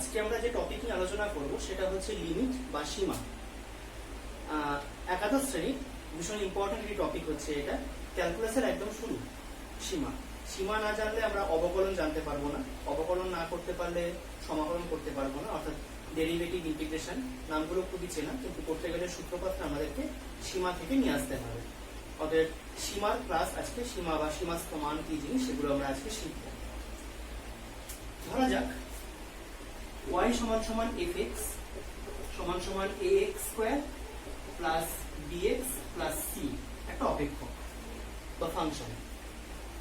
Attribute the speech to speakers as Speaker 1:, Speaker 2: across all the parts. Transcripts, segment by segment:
Speaker 1: আজকে আমরা যে টপিক নিয়ে আলোচনা করব সেটা হচ্ছে লিমিট বা সীমা। একাদশ শ্রেণীর ভীষণ ইম্পর্টেন্ট একটি টপিক হচ্ছে এটা, ক্যালকুলাসের একদম শুরু। সীমা সীমা না জানলে আমরা অবকলন জানতে পারবো না, অবকলন না করতে পারলে সমাকলন করতে পারবো না, অর্থাৎ ডেরিভেটিভ, ইন্টিগ্রেশন। নামগুলো খুবই চেনা, কিন্তু করতে গেলে সূত্রপাতটা আমাদেরকে সীমা থেকে নিয়ে আসতে হবে। অতএব সীমার ক্লাস আজকে, সীমা বা সীমাস্থ মান কি জিনিস সেগুলো আমরা আজকে শিখব। ধরা যাক y সমান সমান fx সমান সমান ax square plus bx plus c একটা অপেক্ষক বা ফাংশন।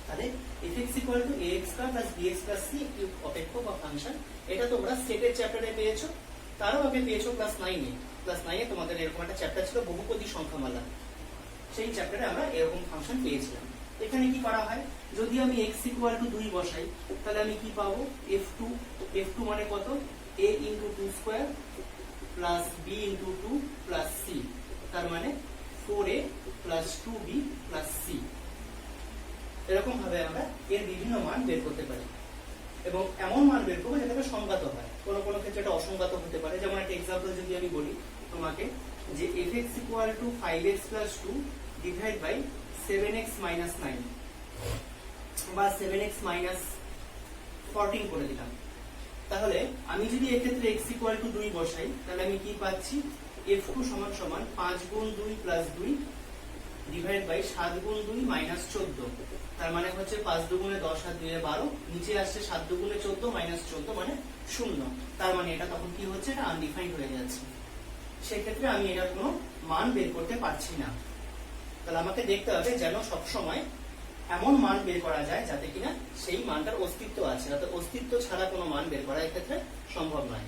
Speaker 1: তাহলে fx equal two ax square plus bx plus c একটি অপেক্ষক বা ফাংশন। এটা তোমরা সেটের চ্যাপ্টারে পেয়েছো, তারও আগে পেয়েছো ক্লাস 9-এ। ক্লাস 9-এ তোমাদের এরকম একটা চ্যাপ্টার ছিল বহুপদী সংখ্যামালা, সেই চ্যাপ্টারে আমরা এরকম ফাংশন পেয়েছিলাম। এখানে কি করা হয়, যদি আমি x ইকুয়াল টু 2 বসাই তাহলে আমি কি পাবো, f2 মানে কত, a into 2 square plus b into 2 plus c, তার মানে 4a plus 2b plus c। এরকম ভাবে আমরা এর বিভিন্ন মান বের করতে পারি এবং এমন মান বের করবো যেটাকে সংজ্ঞাত হয়। কোনো কোনো ক্ষেত্রে এটা অসংজ্ঞাত হতে পারে। যেমন একটা এক্সাম্পল যদি আমি বলি তোমাকে, যে fx equal to 5x plus 2 divide by 7x minus 9 বা 7x মাইনাস 14 করে দিলাম। তাহলে আমি যদি এক্ষেত্রে x ইকুয়াল টু 2 বসাই তাহলে আমি কি পাচ্ছি, f2 সমান সমান 5 গুণ 2 প্লাস 2 ডিভাইড বাই 7 গুণ 2 মাইনাস 14, তার মানে হচ্ছে 5 দুগুণে 10 আর 2 এ 12, নিচে আসছে 7 দুগুণে 14 মাইনাস 14 মানে 0। তার মানে এটা তখন কি হচ্ছে, এটা আনডিফাইন্ড হয়ে যাচ্ছে। সেক্ষেত্রে আমি এটার কোনো মান বের করতে পারছি না। তাহলে আমাকে দেখতে হবে যেন সবসময় এমন মান বের করা যায় যাতে কিনা সেই মানটার অস্তিত্ব আছে, অর্থাৎ অস্তিত্ব ছাড়া কোনো মান বের করা এক্ষেত্রে সম্ভব নয়।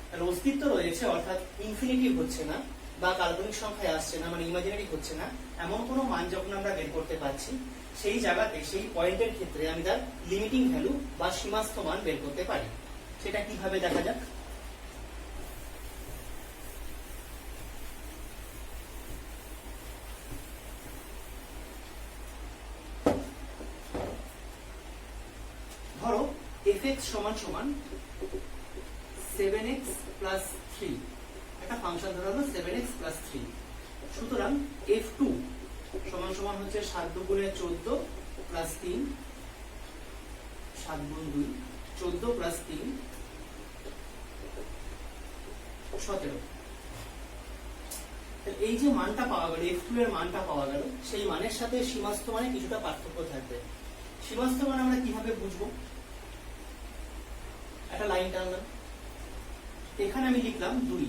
Speaker 1: তাহলে অস্তিত্ব রয়েছে অর্থাৎ ইনফিনিটিভ হচ্ছে না বা কাল্পনিক সংখ্যায় আসছে না, মানে ইমাজিনারি হচ্ছে না, এমন কোনো মান যখন আমরা বের করতে পারছি সেই জায়গাতে, সেই পয়েন্টের ক্ষেত্রে আমি তার লিমিটিং ভ্যালু বা সীমাস্থ মান বের করতে পারি। সেটা কিভাবে দেখা যাক। ধরো fx সমান সমান 7x প্লাস 3, একটা ফাংশন ধরা হলো 7x প্লাস 3। সুতরাং f2 সমান সমান হচ্ছে 7 দুগুণে 14 প্লাস 3, 7 গুণ 2 14 প্লাস 3 17। এই যে মানটা পাওয়া গেল, f2 এর মানটা পাওয়া গেল, সেই মানের সাথে সীমাস্থ মানে কিছুটা পার্থক্য থাকবে। সীমাস্থ মান আমরা কিভাবে বুঝবো, একটা লাইন টানলাম, এখানে আমি লিখলাম 2,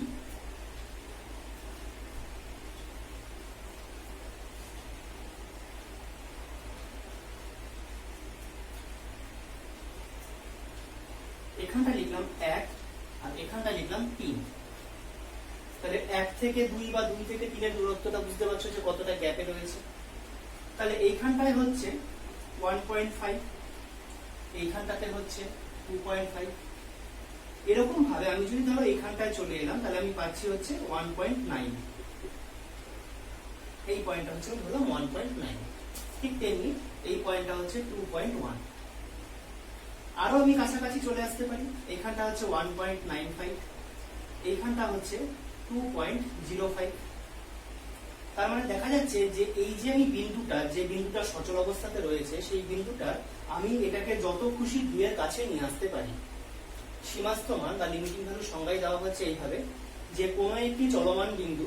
Speaker 1: এখানটা লিখলাম 1 আর এখানটা লিখলাম 3। তাহলে 1 থেকে 2 বা 2 থেকে 3 এর দূরত্বটা বুঝতে পারছো যে কতটা গ্যাপে রয়েছে। তাহলে এইখানটায় হচ্ছে 1.5, এইখানটাতে হচ্ছে 2.5। এরকম ভাবে আমি যদি ধরো এইখানটায় চলে এলাম তাহলে আমি পাচ্ছি হচ্ছে 1.9, এই পয়েন্টটা হচ্ছে ধরলাম 1.9। ঠিক তেমনি এই পয়েন্টটা হচ্ছে 2.1। আরো আমি কাছাকাছি চলে আসতে পারি, এখানটা হচ্ছে 1.95, এইখানটা হচ্ছে 2.05। তার মানে দেখা যাচ্ছে যে এই যে আমি বিন্দুটা, যে বিন্দুটা সচল অবস্থাতে রয়েছে, সেই বিন্দুটা আমি এটাকে যত খুশি 2 এর কাছে নিয়ে আসতে পারি। সীমাস্থ মান বা লিমিটিং ভ্যালু সংজ্ঞায় দেওয়া হচ্ছে এইভাবে, যে কোনো একটি চলমান বিন্দু,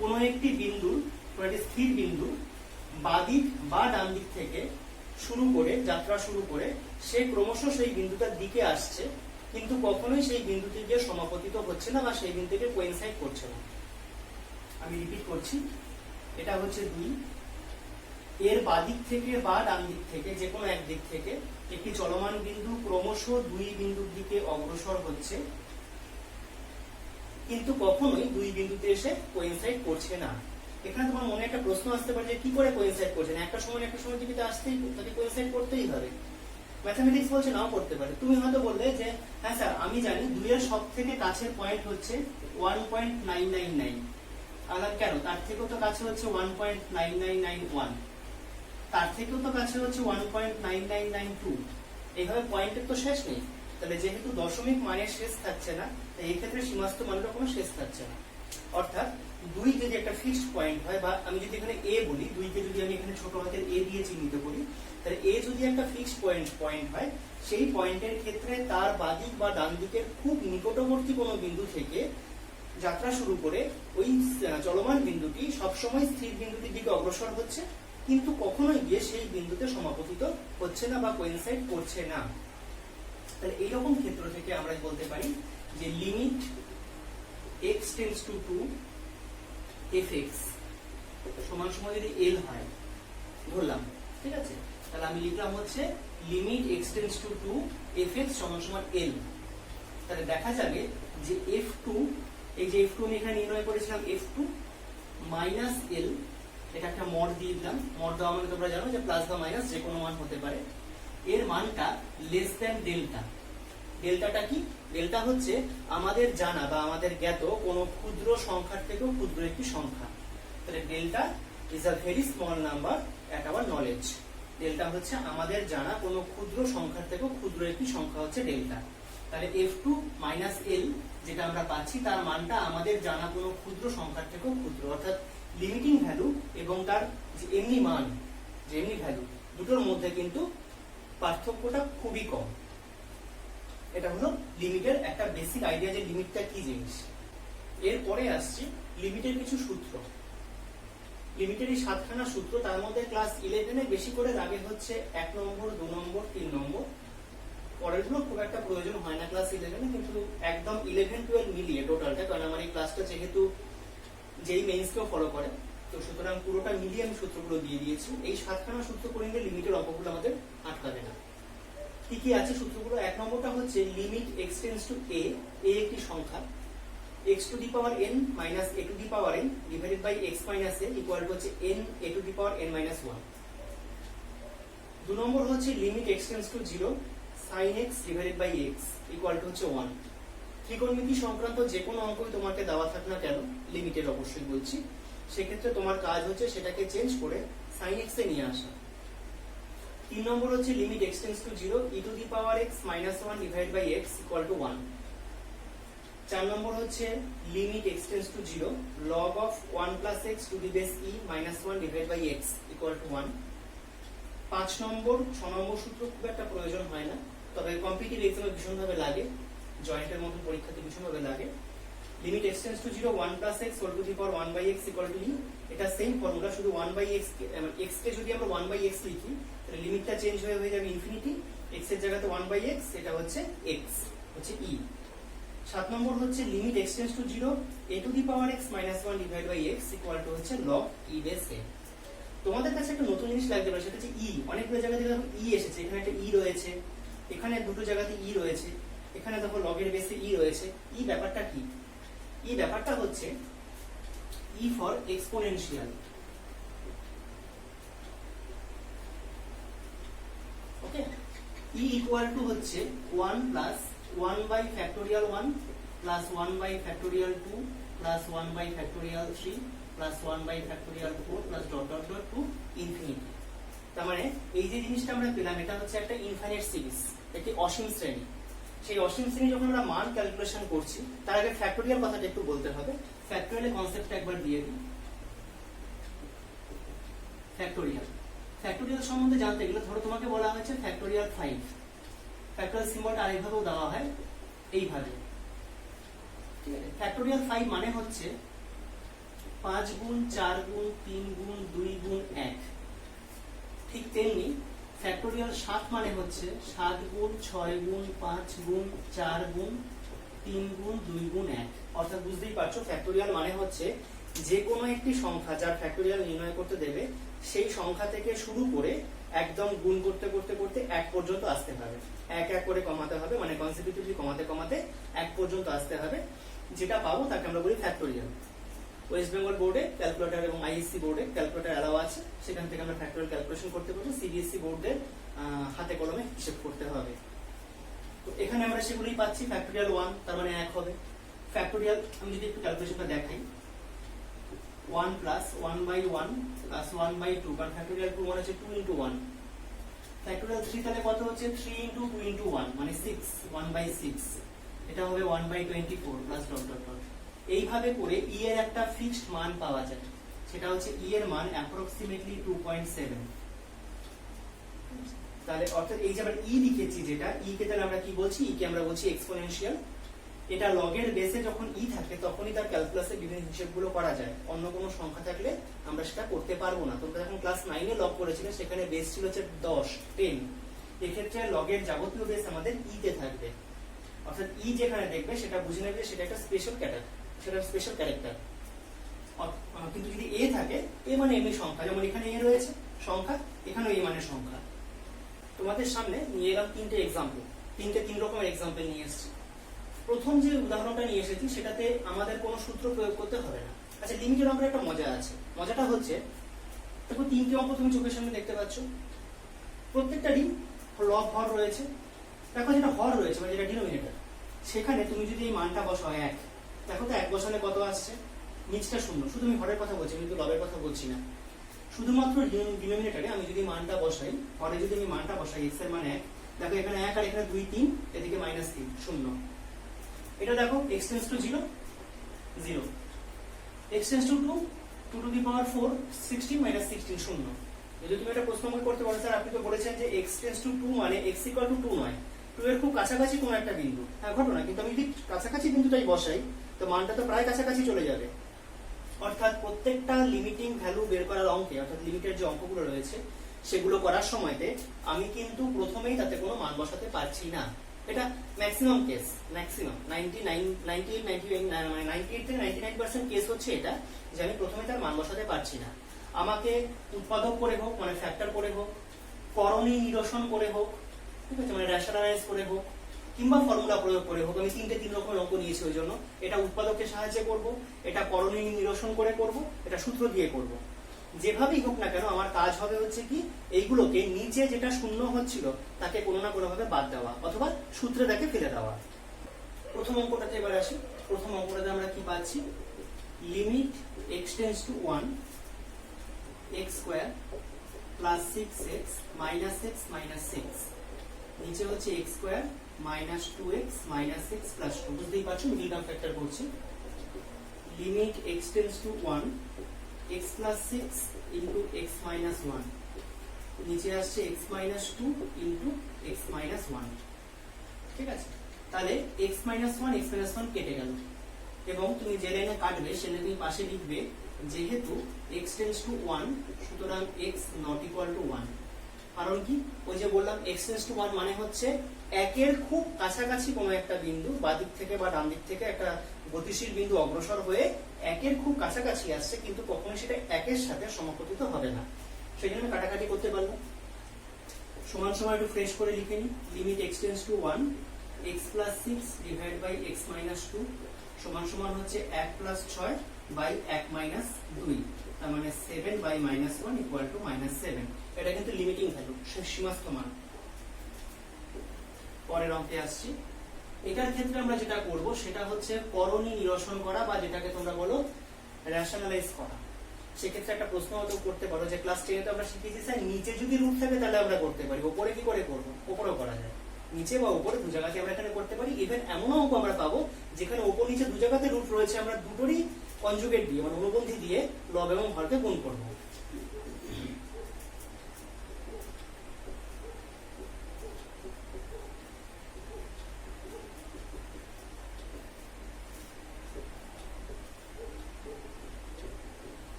Speaker 1: কোনো একটি বিন্দুর, কোনো একটি স্থির বিন্দু বাদিক বা ডান দিক থেকে শুরু করে, যাত্রা শুরু করে সে ক্রমশ সেই বিন্দুটার দিকে আসছে, কিন্তু কখনোই সেই বিন্দুটি গিয়ে সমাপতিত হচ্ছে না বা সেই বিন্দুকে কোইনসাইড করছে না। আমি রিপিট করছি, এটা হচ্ছে 2, এর বাদিক থেকে বা ডান দিক থেকে যে কোনো এক দিক থেকে একটি চলমান বিন্দু ক্রমশ 2 বিন্দুর দিকে অগ্রসর হচ্ছে, কিন্তু কখনোই 2 বিন্দুতে এসে কোইনসাইড করছে না। এখানে তোমার মনে একটা প্রশ্ন আসতে পারে যে কি করে কোইনসাইড করছে না, একটা সময় দিকে আসতেই, তাকে কোইনসাইড করতেই হবে। ম্যাথমেটিক্স বলছে নাও করতে পারে। তুমি হয়তো বললে যে হ্যাঁ স্যার আমি জানি 2 এর সব থেকে কাছের পয়েন্ট হচ্ছে 1.999, আর কেন, তার থেকেও তো কাছে হচ্ছে 1.9991, তার থেকেও তো কাছে হচ্ছে 1.9992। এইভাবে পয়েন্টের তো শেষ নেই। তাহলে যেহেতু দশমিক মানের শেষ থাকছে না, তাই এই ক্ষেত্রে সীমাস্থ মানেরও কোনো শেষ থাকছে না। অর্থাৎ 2 যদি একটা ফিক্সড পয়েন্ট হয়, বা আমি যদি এখানে a বলি, 2 কে যদি আমি এখানে ছোট হাতের a দিয়ে চিহ্নিত করি, তাহলে a যদি একটা ফিক্সড পয়েন্ট হয়, সেই পয়েন্টের ক্ষেত্রে তার বাদিক বা ডান দিকের খুব নিকটবর্তী কোনো বিন্দু থেকে যাত্রা শুরু করে ওই চলমান বিন্দুটি সবসময় স্থির বিন্দুটির দিকে অগ্রসর হচ্ছে, কিন্তু কখনোই গিয়ে সেই বিন্দুতে সমাপতিত হচ্ছে না বা কোইনসাইড করছে না। তাহলে এইরকম ক্ষেত্র থেকে আমরা বলতে পারি যে limit x tends two 2 fx সমান সমান যদি l হয় ধরলাম, ঠিক আছে, তাহলে আমি লিখলাম হচ্ছে limit x tends two 2 fx সমান সমান l। তাহলে দেখা যাবে যে f2, এই যে f2 আমি এখানে নির্ণয় করেছিলাম, f2 মাইনাস l, এটা একটা মড দিয়ে দিলাম। মড দেওয়া মানে তোমরা জানো যে প্লাস বা মাইনাস যে কোনো মান হতে পারে। এর মানটা লেস দ্যান ডেল্টা। ডেল্টাটা কি? ডেল্টা হচ্ছে আমাদের জানা বা আমাদের জ্ঞাত কোনো ক্ষুদ্র সংখ্যার থেকেও ক্ষুদ্র একটি সংখ্যা। তাহলে delta is a very small number at our knowledge. Delta হচ্ছে আমাদের জানা কোনো ক্ষুদ্র সংখ্যার থেকেও ক্ষুদ্র একটি সংখ্যা হচ্ছে ডেল্টা। তাহলে f2 মাইনাস l যেটা আমরা পাচ্ছি, তার মানটা আমাদের জানা কোনো ক্ষুদ্র সংখ্যার থেকেও ক্ষুদ্র। অর্থাৎ লিমিটিং ভ্যালু এবং তার যে এমনি মান, যে এমনি ভ্যালু, দুটোর মধ্যে কিন্তু পার্থক্যটা খুবই কম। এটা হলো লিমিটের একটা বেসিক আইডিয়া যে লিমিটটা কি জিনিস। এরপরে আসছি লিমিটের কিছু সূত্র। লিমিটের এই 7খানা সূত্র, তার মধ্যে ক্লাস 11-এ বেশি করে লাগে হচ্ছে 1 নম্বর, 2 নম্বর, 3 নম্বর। পরেরগুলো খুব একটা প্রয়োজন হয় না ক্লাস 11-এ, কিন্তু একদম 11-12 মিলিয়ে টোটালটা, কারণ আমার এই ক্লাসটা যেহেতু যেই মেইনসকেও ফলো করে, তো সুতরাং পুরোটা মিলিয়ে আমি সূত্রগুলো দিয়ে দিয়েছি। এই 7খানা সূত্র করে নিলে লিমিটের অঙ্কগুলো আমাদের আটকাবে না। কি কি আছে সূত্রগুলো? 1 নম্বরটা হচ্ছে limit x tends to a, a একটি সংখ্যা, x to the power n minus a to the power n divided by x minus a equal to হচ্ছে n a to the power n minus 1। 2 নম্বর হচ্ছে limit x tends to 0 sin x divided by x equal to হচ্ছে 1। ত্রিকোণমিতি সংক্রান্ত যে কোনো অঙ্কই তোমাকে দেওয়া থাক না কেন, লিমিটের অবশ্যই বলছি, সেক্ষেত্রে তোমার কাজ হচ্ছে সেটাকে চেঞ্জ করে sin x এ নিয়ে আসা। 3 নম্বর হচ্ছে limit x tends to 0 e to the power x minus 1 divided by x equal to 1। 4 নম্বর হচ্ছে limit x tends to 0 log of 1 plus x to the base e minus 1 divided by x equal to 1। 5 নম্বর 6 নম্বর সূত্র খুব একটা প্রয়োজন হয় না, তবে competitive এক্সামে ভীষণভাবে লাগে, জয়েন্টের মতো পরীক্ষাতে ভীষণভাবে লাগে। Limit x tends to 0 1 plus x whole to the power 1 by x equal to e, এটা সেম ফর্মুলা, শুধু 1 by x x কে যদি আমরা 1 by x লিখি তাহলে লিমিটটা চেঞ্জ হয়ে যাবে ইনফিনিটি, x এর জায়গাতে 1 by x, এটা হচ্ছে x হচ্ছে e। 7 নম্বর হচ্ছে limit x tends to 0 a to the power x minus 1 divide by x equal to হচ্ছে log e বেস a। তোমাদের কাছে একটা নতুন জিনিস লাগতে পারে, সেটা হচ্ছে e। অনেকগুলো জায়গা থেকে দেখো e এসেছে, এখানে একটা e রয়েছে, এখানে দুটো জায়গাতে e রয়েছে, এখানে দেখো log এর বেসে e রয়েছে। e ব্যাপারটা কি? e ব্যাপারটা হচ্ছে e for exponential. Okay, e equal to হচ্ছে 1 plus 1 by factorial 1 plus 1 by factorial 2 plus 1 by factorial 3 plus 1 by factorial 4 plus dot dot dot to infinity. তার মানে এই যে জিনিসটা আমরা পেলাম, এটা হচ্ছে একটা ইনফাইনাইট সিরিজ, একটি অসীম শ্রেণী। সেই অসীম শ্রেণী যখন আমরা মান ক্যালকুলেশন করছি, তার আগে ফ্যাক্টোরিয়াল কথাটা একটু বলতে হবে। ফ্যাক্টোরিয়ালের কনসেপ্টটা একবার দিয়ে দিই। ফ্যাক্টোরিয়াল সম্বন্ধে জানতে গেলে ধরো তোমাকে বলা হয়েছে ফ্যাক্টোরিয়াল 5, ফ্যাক্টোরিয়াল সিম্বলটা আরেকভাবেও দেওয়া হয় এইভাবে, ঠিক আছে। ফ্যাক্টোরিয়াল 5 মানে হচ্ছে 5 গুণ 4 গুণ 3 গুণ 2 গুণ 1। ঠিক তেমনি ফ্যাক্টোরিয়াল 7 মানে হচ্ছে 7 গুণ 6 গুণ 5 গুণ 4 গুণ 3 গুণ 2 গুণ 1। অর্থাৎ বুঝতেই পারছো ফ্যাক্টোরিয়াল মানে হচ্ছে যে কোনো একটি সংখ্যা যার ফ্যাক্টোরিয়াল নির্ণয় করতে দেবে, সেই সংখ্যা থেকে শুরু করে একদম গুণ করতে করতে করতে 1 পর্যন্ত আসতে হবে, এক এক করে কমাতে হবে, মানে কনসিকিউটিভলি কমাতে কমাতে 1 পর্যন্ত আসতে হবে। যেটা পাবো তাকে আমরা বলি ফ্যাক্টোরিয়াল। ওয়েস্ট বেঙ্গল বোর্ডে ক্যালকুলেটর এবং আইএসসি বোর্ডে ক্যালকুলেটর অ্যালাউ আছে, সেখান থেকে আমরা ফ্যাক্টোরিয়াল ক্যালকুলেশন করতে পারবো। সিবিএসসি বোর্ডের হাতে কলমে হিসেব করতে হবে। তো এখানে আমরা সেগুলোই পাচ্ছি। ফ্যাক্টোরিয়াল 1 তার মানে 1 হবে। ফ্যাক্টোরিয়াল আমি যদি একটু ক্যালকুলেশনটা দেখাই, 1 প্লাস 1 বাই 1 প্লাস 1 বাই 2, কারণ ফ্যাক্টোরিয়াল 2 মানে হচ্ছে 2 into 1 ফ্যাক্টোরিয়াল 3 তাহলে কত হচ্ছে 3 ইনটু 2 ইনটু 1 মানে 6 1/6 এটা হবে 1/24 প্লাস ডট ডট ডট। এইভাবে করে e এর একটা ফিক্সড মান পাওয়া যায়, সেটা হচ্ছে e এর মান অ্যাপ্রক্সিমেটলি 2.7। তাহলে অর্থাৎ এই যে আমরা e লিখেছি, যেটা e কে তাহলে আমরা কি বলছি, e কে আমরা বলছি এক্সপোনেনশিয়াল। এটা লগের বেসে যখন e থাকে তখনই তার ক্যালকুলাসে বিভিন্ন হিসাবগুলো করা যায়, অন্য কোনো সংখ্যা থাকলে আমরা সেটা করতে পারবো না। তোমরা যখন ক্লাস 9 এ লগ করেছিলে সেখানে বেস ছিল হচ্ছে 10 10, এক্ষেত্রে লগের যাবতীয় বেস আমাদের e তে থাকবে। অর্থাৎ e যেখানে দেখবে সেটা বুঝে নেবে সেটা একটা স্পেশাল ক্যারেক্টার। কিন্তু যদি a থাকে, a মানে এমনি সংখ্যা, যেমন এখানে a রয়েছে সংখ্যা, এখানেও a মানে সংখ্যা। তোমাদের সামনে নিয়ে এলাম তিনটে এক্সাম্পল, তিন রকমের এক্সাম্পল নিয়ে এসেছি। প্রথম যে উদাহরণটা নিয়ে এসেছি সেটাতে আমাদের কোনো সূত্র প্রয়োগ করতে হবে না। আচ্ছা, লিমিটের অঙ্কের একটা মজা আছে, মজাটা হচ্ছে দেখো তিনটে অঙ্ক তুমি চোখের সামনে দেখতে পাচ্ছ, প্রত্যেকটারই লব হর রয়েছে। দেখো যেটা হর রয়েছে মানে যেটা ডিনোমিনেটর, সেখানে তুমি যদি এই মানটা বসাও 1, দেখো তো 1 বসালে কত আসছে, নিচটা শূন্য। শুধু আমি হরের কথা বলছি, কিন্তু লবের কথা বলছি না। শুধুমাত্র ডিনোমিনেটরে আমি যদি মানটা বসাই, হরে যদি আমি মানটা বসাই x এর মান 1, দেখো এখানে 1 আর এখানে 2 3, এদিকে -3 শূন্য। এটা দেখো x tends to 0 0, x tends two 2 2 to the power 4 16 -16 শূন্য। যদি তুমি এটা প্রশ্ন করতে পারো স্যার আপনি তো বলেছেন যে x টেন্ডস টু 2 মানে x ইকুয়াল টু 2 নয়, 2 এর খুব কাছাকাছি কোন একটা বিন্দু। হ্যাঁ ঘটনা, কিন্তু আমি যদি কাছাকাছি বিন্দুটাই বসাই তো মানটা তো প্রায় কাছাকাছি চলে যাবে। অর্থাৎ প্রত্যেকটা লিমিটিং ভ্যালু বের করার অঙ্কে, অর্থাৎ লিমিটের যে অঙ্কগুলো রয়েছে সেগুলো করার সময়তে আমি কিন্তু প্রথমেই তাতে কোনো মান বসাতে পারছি না। এটা ম্যাক্সিমাম কেস, ম্যাক্সিমাম 98 থেকে 99% কেস হচ্ছে এটা, যে আমি প্রথমে তার মান বসাতে পারছি না। আমাকে উৎপাদক করে হোক মানে ফ্যাক্টর করে হোক, করণী নিরসন করে হোক, ঠিক আছে, মানে রেশনালাইজ করে হোক, কিংবা ফর্মুলা প্রয়োগ করে হোক। আমি তিন রকমের অঙ্ক নিয়েছি ওই জন্য। এটা উৎপাদকের সাহায্যে করব, এটা করণী নিরসন করে করব, এটা সূত্র দিয়ে করব। যেভাবেই হোক না কেন আমার কাজ হবে হচ্ছে কি, এইগুলোকে নিচে যেটা শূন্য হচ্ছিল তাকে কোনো না কোনো ভাবে বাদ দেওয়া অথবা সূত্রে তাকে ফেলে দেওয়া। প্রথম অঙ্কটাতে এবার আসি। প্রথম অঙ্কটাতে আমরা কি পাচ্ছি, limit x tends to 1 x square plus 6x minus x minus 6, নিচে হচ্ছে x square minus 2x minus 6 plus 2। বুঝতেই পারছো মিডল টার্ম ফ্যাক্টর করছি। Limit x tends to 1 x plus 6 into x minus 1, নিচে আসছে x minus 2 into x minus 1। ঠিক আছে, তাহলে x মাইনাস 1 কেটে গেল, এবং তুমি যে লাইনে কাটবে সে লাইনে তুমি পাশে লিখবে যেহেতু x টেন্ডস টু 1 সুতরাং x নট ইকুয়াল টু 1। কারণ কি, ওই যে বললাম x টেন্ডস টু 1 মানে হচ্ছে একের খুব কাছাকাছি কোনো একটা বিন্দু, বাঁ দিক থেকে বা ডান দিক থেকে একটা গতিশীল বিন্দু অগ্রসর হয়ে একের খুব কাছাকাছি আসছে, কিন্তু কখনোই সেটা একের সাথে সমপতিত হবে না। সেই জন্য কাটাকাটি করতে পারবো। সমান সমান একটু ফ্রেশ করে লিখে নি। Limit x tends to 1 x plus 6 divide by x minus 2 সমান সমান হচ্ছে 1 প্লাস 6 বাই 1 মাইনাস 2, তার মানে 7 by minus 1 equal to minus 7। এটা কিন্তু লিমিটিং ভ্যালু, সীমাস্থ মান। পরের অঙ্কে আসছি। এটার ক্ষেত্রে আমরা যেটা করব সেটা হচ্ছে করণী নিরসন করা, বা যেটাকে তোমরা বলো রেশনালাইজ করা। সেক্ষেত্রে একটা প্রশ্ন হয়তো করতে পারো যে ক্লাস 10 তে আমরা শিখেছি স্যার নিচে যদি রুট থাকে তাহলে আমরা করতে পারি, উপরে কি করে করব? উপরেও করা যায়, নিচে বা উপরে দু জায়গাতে আমরা এখানে করতে পারি। ইভেন এমন অঙ্ক আমরা পাবো যেখানে উপর নিচে দু জায়গাতে রুট রয়েছে, আমরা দুটোরই কনজুগেট দিয়ে মানে অনুবন্ধী দিয়ে লব এবং হরকে গুণ করব।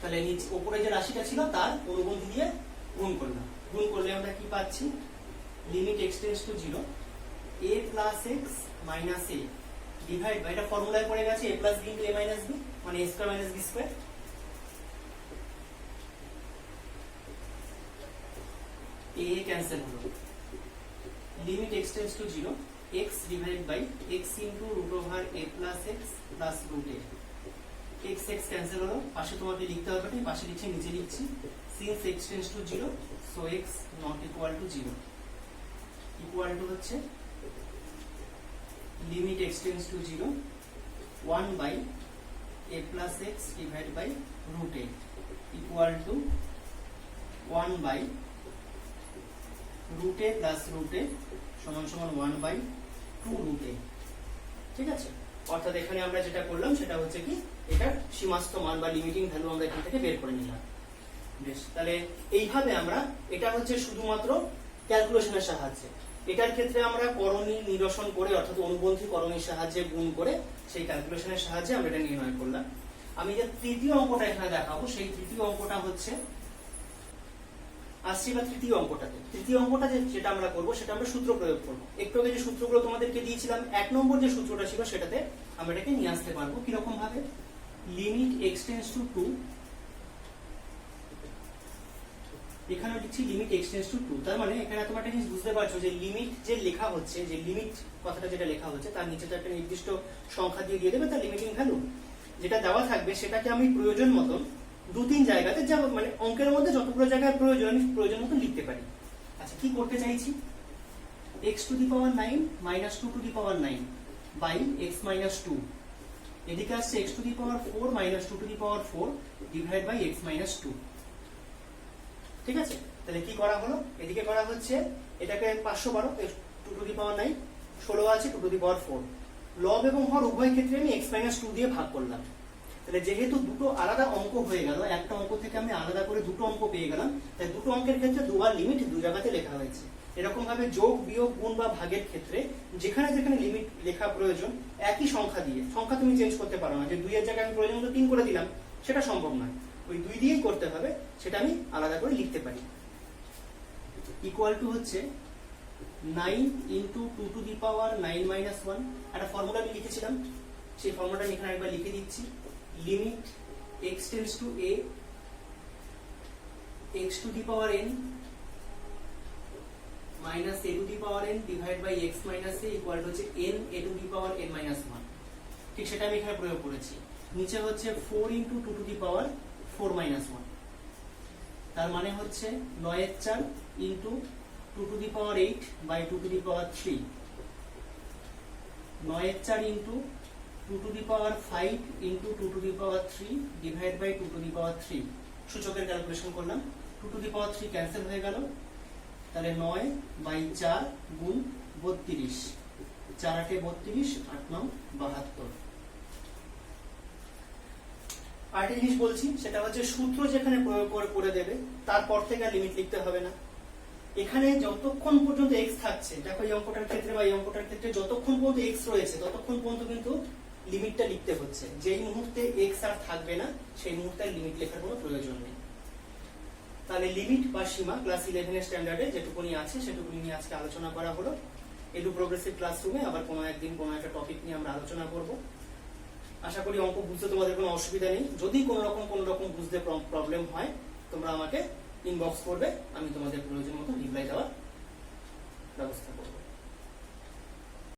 Speaker 1: তাহলে নিচে উপরে যে রাশিটা ছিল তার অনুবন্ধী দিয়ে গুণ করলাম। গুণ করলে আমরা কি পাচ্ছি, limit x tends to 0 a plus x minus a divide by, এটা ফর্মুলায় পড়ে গেছে a plus b into a minus b মানে a square minus b square. a cancel হলো। Limit x tends to 0 x divide by x into root over a plus x plus root a। x x cancel হলো, পাশে তোমাকে লিখতে হবে না, পাশে লিখছি নিচে লিখছি। since x tends to 0 so x not equal to 0 equal to হচ্ছে limit x tends to 0 1 by a plus x divide by root a equal to 1 by root a plus root a সমান সমান 1/2 root এ। ঠিক আছে, অর্থাৎ এখানে আমরা যেটা করলাম সেটা হচ্ছে কি এটার সীমাস্থ মান বা লিমিটিং ভ্যালু আমরা এখান থেকে বের করে নিলাম। বেশ, তাহলে এইভাবে আমরা, এটা হচ্ছে শুধুমাত্র ক্যালকুলেশনের সাহায্যে। এটার ক্ষেত্রে আমরা করণী নিরসন করে অর্থাৎ অনুবন্ধী করণীর সাহায্যে গুণ করে সেই ক্যালকুলেশনের সাহায্যে আমরা এটা নির্ণয় করলাম। আমি যে তৃতীয় অঙ্কটা এখানে দেখাবো সেই তৃতীয় অঙ্কটা হচ্ছে আসছি বা তৃতীয় অঙ্কটাতে। তৃতীয় অঙ্কটা যেটা আমরা করবো সেটা আমরা সূত্র প্রয়োগ করবো। একটু আগে যে সূত্রগুলো তোমাদেরকে দিয়েছিলাম, 1 নম্বর যে সূত্রটা ছিল সেটাতে আমরা এটাকে নিয়ে আসতে পারবো। কিরকম ভাবে? লিমিট x টেন্ডস টু 2, এখানে লিখছি লিমিট x টেন্ডস টু 2। তার মানে এখানে তোমরা একটা জিনিস বুঝতে পারছো যে লিমিট যে লেখা হচ্ছে, যে লিমিট কথাটা যেটা লেখা হচ্ছে তার নিচে তো একটা নির্দিষ্ট সংখ্যা দিয়ে দেবে তার লিমিটিং ভ্যালু। যেটা দেওয়া থাকবে সেটাকে আমি প্রয়োজন মতন 2-3 জায়গাতে যা মানে অঙ্কের মধ্যে যতগুলো জায়গায় প্রয়োজন আমি প্রয়োজন মতন লিখতে পারি। আচ্ছা, কি করতে চাইছি? x to the power 9 minus 2 to the power 9 by x minus 2, এদিকে আসছে x to the power 4 minus 2 to the power 4 divide by x minus 2। ঠিক আছে, তাহলে কি করা হলো? এদিকে করা হচ্ছে এটাকে 512 2 টু দি পাওয়ার 9 16 আছে 2 টু দি পাওয়ার 4, লব এবং হর উভয় ক্ষেত্রে আমি x মাইনাস 2 দিয়ে ভাগ করলাম। তাহলে যেহেতু দুটো আলাদা অঙ্ক হয়ে গেল, একটা অঙ্ক থেকে আমি আলাদা করে দুটো অঙ্ক পেয়ে গেলাম, তাই দুটো অঙ্কের ক্ষেত্রে দুবার লিমিট দু জায়গাতে লেখা হয়েছে। এরকম ভাবে যোগ বিয়োগ গুণ বা ভাগের ক্ষেত্রে যেখানে যেখানে লিমিট লেখা প্রয়োজন একই সংখ্যা দিয়ে, সংখ্যা তুমি চেঞ্জ করতে পারো না যে 2 এর জায়গায় আমি প্রয়োজন মতো 3 করে দিলাম, সেটা সম্ভব নয়। ওই 2 দিয়েই করতে হবে, সেটা আমি আলাদা করে লিখতে পারি। ইকুয়াল টু হচ্ছে 9 into 2 to the power 9 minus 1। একটা ফর্মুলা আমি লিখেছিলাম, সেই ফর্মুলাটা আমি এখানে একবার লিখে দিচ্ছি। Limit x tends to a x to the power n minus a to the power n divide by x minus a equal to হচ্ছে n a to the power n minus 1। ঠিক সেটা আমি এখানে প্রয়োগ করেছি। নিচে হচ্ছে 4 into 2 to the power 4 minus 1, তার মানে হচ্ছে 9/4 into 2 to the power 8 by 2 to the power 3, 9/4 into 2 to the power 5 into 2 to the power 3 divide by 2 to the power 3। সূচকের ক্যালকুলেশন করলাম, 2 টু দি পাওয়ার 3 ক্যান্সেল হয়ে গেল, তাহলে 9/4 গুণ 32, 4 8 32, 8 9 72। আরেকটা জিনিস বলছি, সেটা হচ্ছে সূত্র যেখানে প্রয়োগ করে দেবে তারপর থেকে লিমিট লিখতে হবে না। এখানে যতক্ষণ পর্যন্ত x থাকছে, দেখো এই অঙ্কটার ক্ষেত্রে বা এই অঙ্কটার ক্ষেত্রে যতক্ষণ পর্যন্ত x রয়েছে ততক্ষণ পর্যন্ত কিন্তু লিমিটটা লিখতে হচ্ছে। যেই মুহূর্তে x আর থাকবে না সেই মুহূর্তে লিমিট লেখার কোনো প্রয়োজন নেই। তাহলে লিমিট বা সীমা ক্লাস 11 এর স্ট্যান্ডার্ডে যেটুকুনি আছে সেটুকুনি নিয়ে আজকে আলোচনা করা হলো। এডু প্রোগ্রেসিভ ক্লাসরুমে আবার কোনো একদিন কোনো একটা টপিক নিয়ে আমরা আলোচনা করব। আশা করি অঙ্ক বুঝতে তোমাদের কোনো অসুবিধা নেই। যদি কোনো রকম বুঝতে প্রবলেম হয় তোমরা আমাকে ইনবক্স করবে, আমি তোমাদের প্রয়োজন